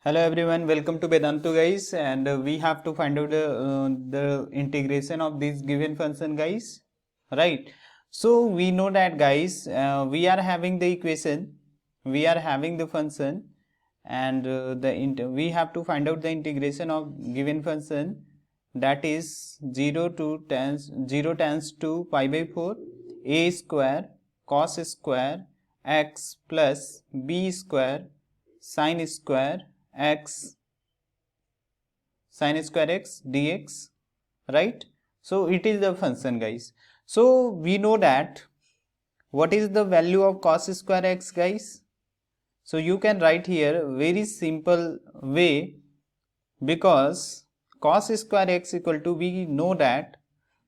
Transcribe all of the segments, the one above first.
Hello everyone, welcome to Vedantu guys, and we have to find out the integration of this given function guys, right? So we know that guys, we are having the equation, we are having the function, and we have to find out the integration of given function, that is 0 tends to pi by 4 a square cos square x plus b square sin square x sin square x dx, right? So it is the function guys. So we know that what is the value of cos square x guys. So you can write here very simple way, because cos square x equal to, we know that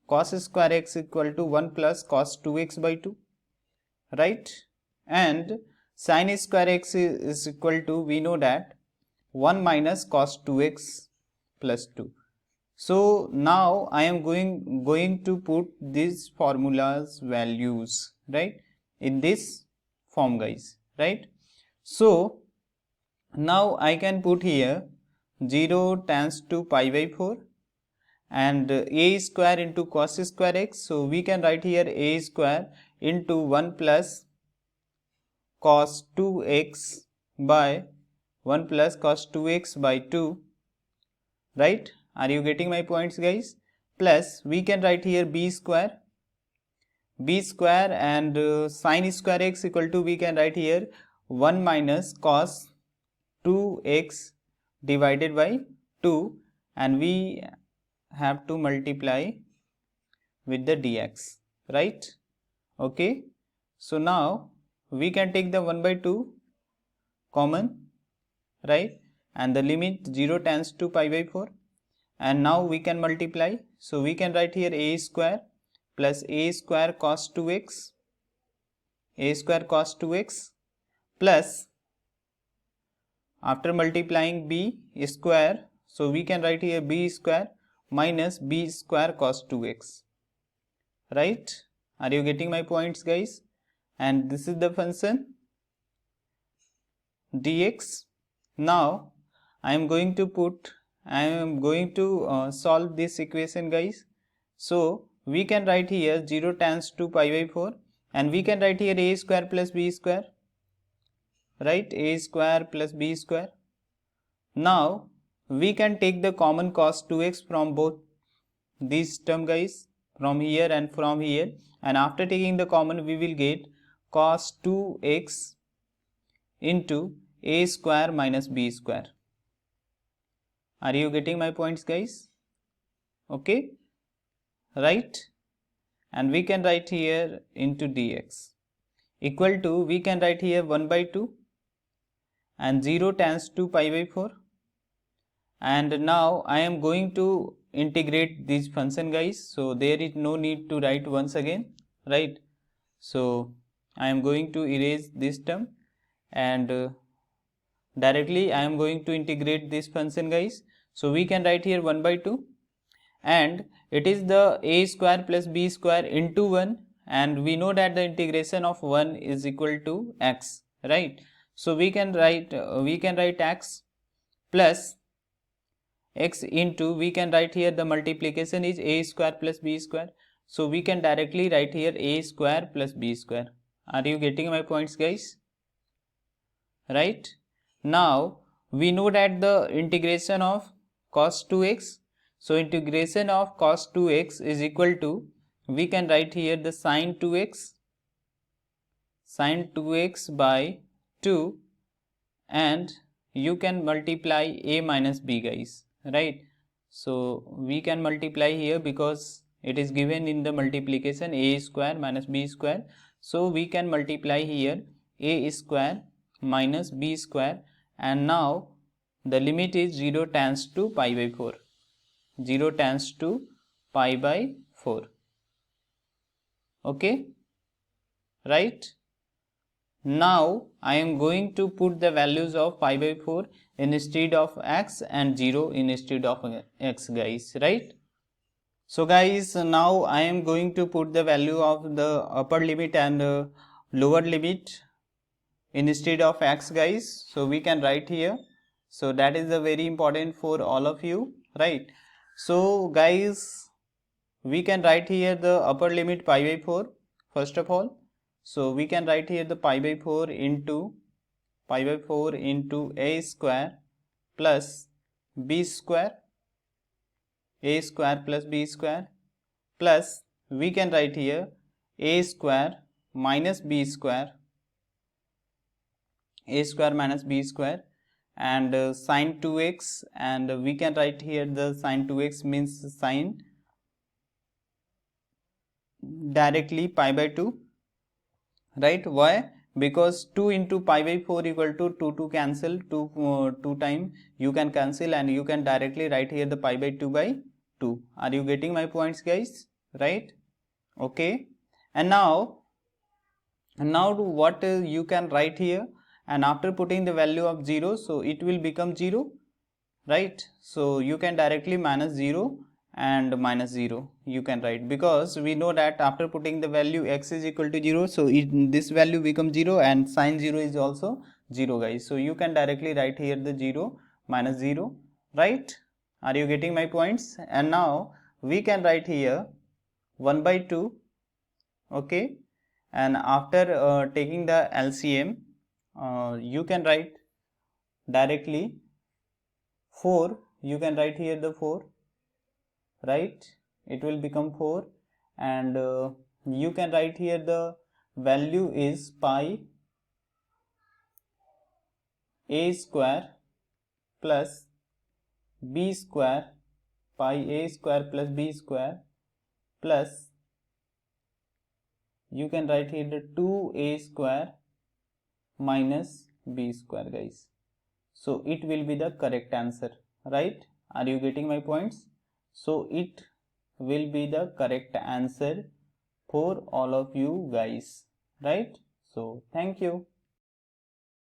cos square x equal to 1 plus cos 2x by 2, right? And sin square x is equal to, we know that 1 minus cos 2x plus 2. So now I am going to put these formulas values, right, in this form guys, right? So now I can put here 0 tends to pi by 4 and a square into cos square x. So we can write here a square into 1 plus cos 2x by 1 plus cos 2x by 2, right? Are you getting my points guys? Plus we can write here b square and sin square x equal to, we can write here 1 minus cos 2x divided by 2, and we have to multiply with the dx, right? Okay, so now we can take the 1 by 2 common, right? And the limit 0 tends to pi by 4, and now we can multiply. So we can write here a square plus a square cos 2x plus, after multiplying b square, so we can write here b square minus b square cos 2x, right? Are you getting my points guys? And this is the function dx. Now I am going to solve this equation guys. So we can write here 0 tends to pi by 4, and we can write here a square plus b square, right? A square plus b square. Now we can take the common cos 2x from both these term guys, from here and from here, and after taking the common we will get cos 2x into a square minus b square. Are you getting my points guys? Okay, right? And we can write here into dx equal to, we can write here 1 by 2 and 0 tends to pi by 4, and now I am going to integrate this function guys, so there is no need to write once again, right? So I am going to erase this term, and directly I am going to integrate this function guys. So we can write here 1 by 2, and it is the a square plus b square into 1, and we know that the integration of 1 is equal to x, right? So we can write x plus x into, we can write here the multiplication is a square plus b square, so we can directly write here a square plus b square. Are you getting my points guys? Right? Now we know that the integration of cos 2x, so integration of cos 2x is equal to, we can write here the sin 2x by 2, and you can multiply a minus b guys, right? So we can multiply here because it is given in the multiplication a square minus b square, so we can multiply here a square minus b square, and now the limit is 0 tends to pi by 4, 0 tends to pi by 4. Okay, right? Now I am going to put the values of pi by 4 instead of x and 0 instead of x guys, right? So guys, now I am going to put the value of the upper limit and lower limit instead of x guys. So we can write here So that is the very important for all of you, right? So guys, we can write here the upper limit pi by 4 first of all. So we can write here the pi by 4 into a square plus b square, a square plus b square, plus we can write here a square minus b square, a square minus b square, and sine 2x, and we can write here the sine 2x means sine directly pi by 2, right? Why? Because 2 into pi by 4 equal to 2 cancel, 2 time you can cancel, and you can directly write here the pi by 2 by 2. Are you getting my points, guys? Right? Okay. And now what you can write here, and after putting the value of 0, so it will become 0, right? So you can directly minus 0 and minus 0 you can write, because we know that after putting the value x is equal to 0, so this value becomes 0 and sine 0 is also 0, guys. So you can directly write here the 0 minus 0, right? Are you getting my points? And now we can write here 1 by 2, okay, and after taking the LCM, you can write directly 4, you can write here the 4, right? It will become 4, and you can write here the value is pi a square plus b square, pi a square plus b square, plus you can write here the 2a square minus b square, guys. So it will be the correct answer, right? Are you getting my points? So it will be the correct answer for all of you guys, right? So thank you.